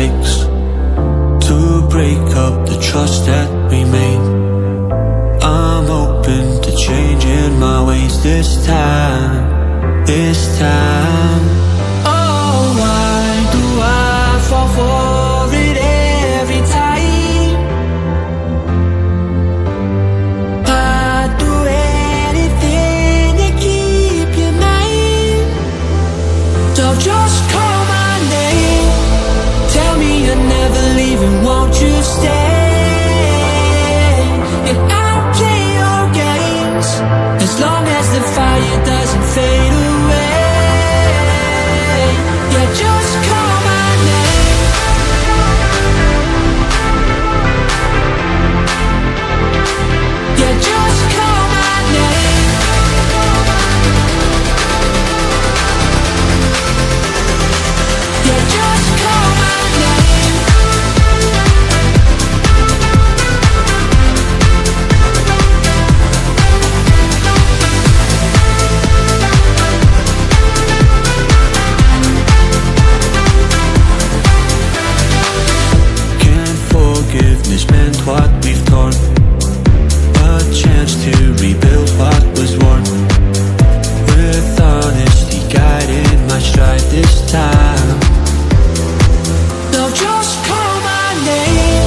takes to break up the trust that we made. I'm open to changing my ways this time, this time. Oh, why do I fall for it every time? I'd do anything to keep you mine. So just call my name, tell me you're never leaving, won't you stay? And I'll play your games as long as the fire doesn't fade away. Yeah, just call my name. Yeah, just call my name. Yeah, just call my name. Can't forgiveness mend what we've torn, a chance to rebuild what was worn, with honesty guiding my stride this time. So just call my name,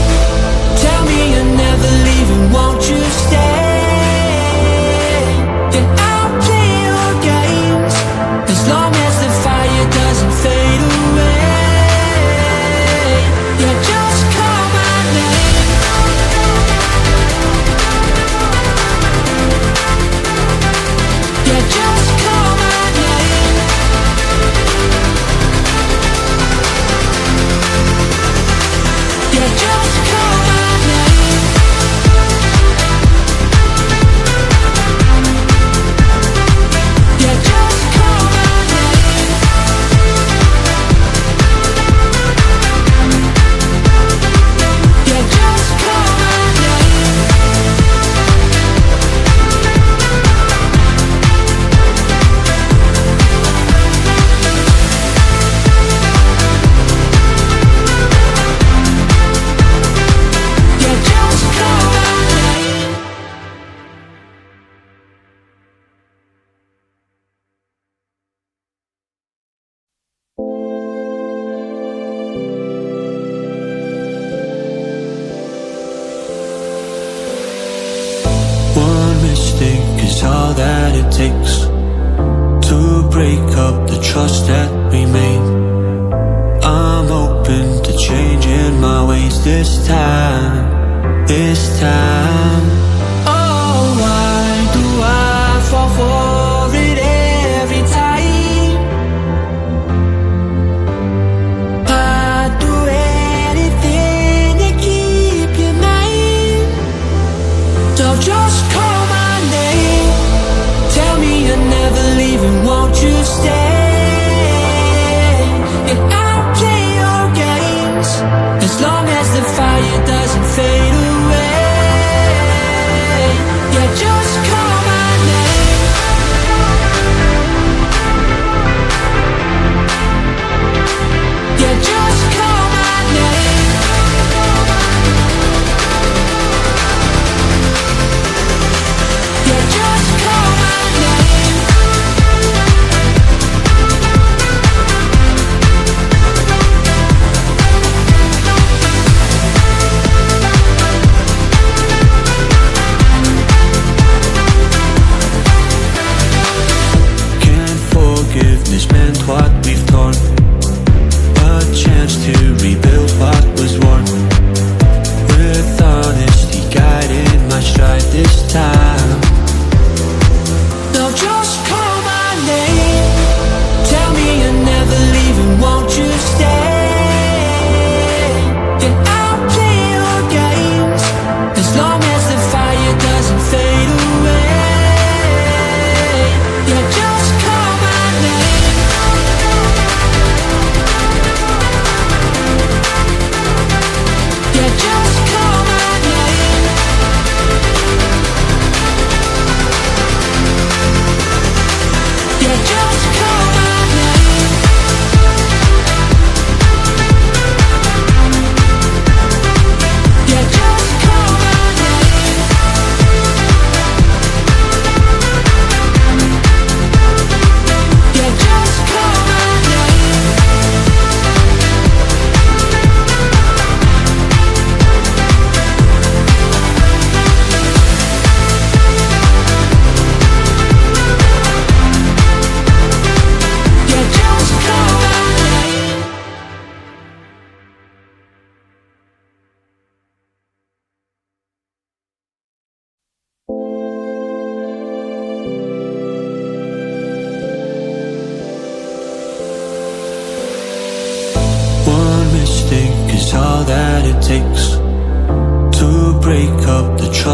tell me you're never leaving, won't you stay? And I'll play your games as long as the fire doesn't fade away. Yeah, just call my name. Yeah, just call my name. Yeah, just call my name. Yeah, just call my name. Yeah, just call my name. Yeah, just call my name. One mistake is all that it takes to break up the trust that we made. I'm open to changing my ways this time, this time. Oh, why do I fall for it every time? I'd do anything to keep you mine. So just call my name, tell me you're never leaving, won't you stay? And I'll play your games as long as the fire doesn't fade away.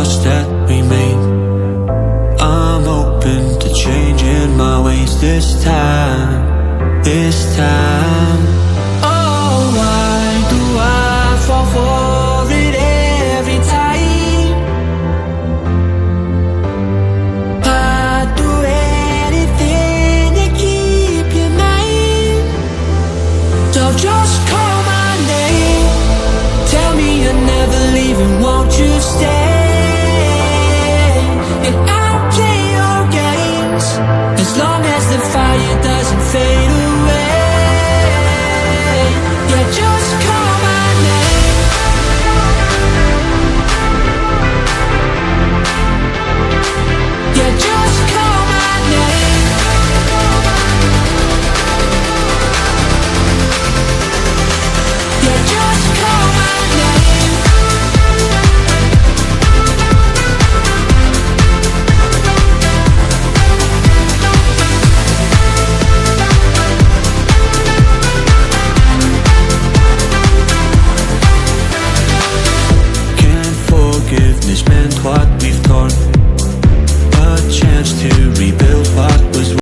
trust that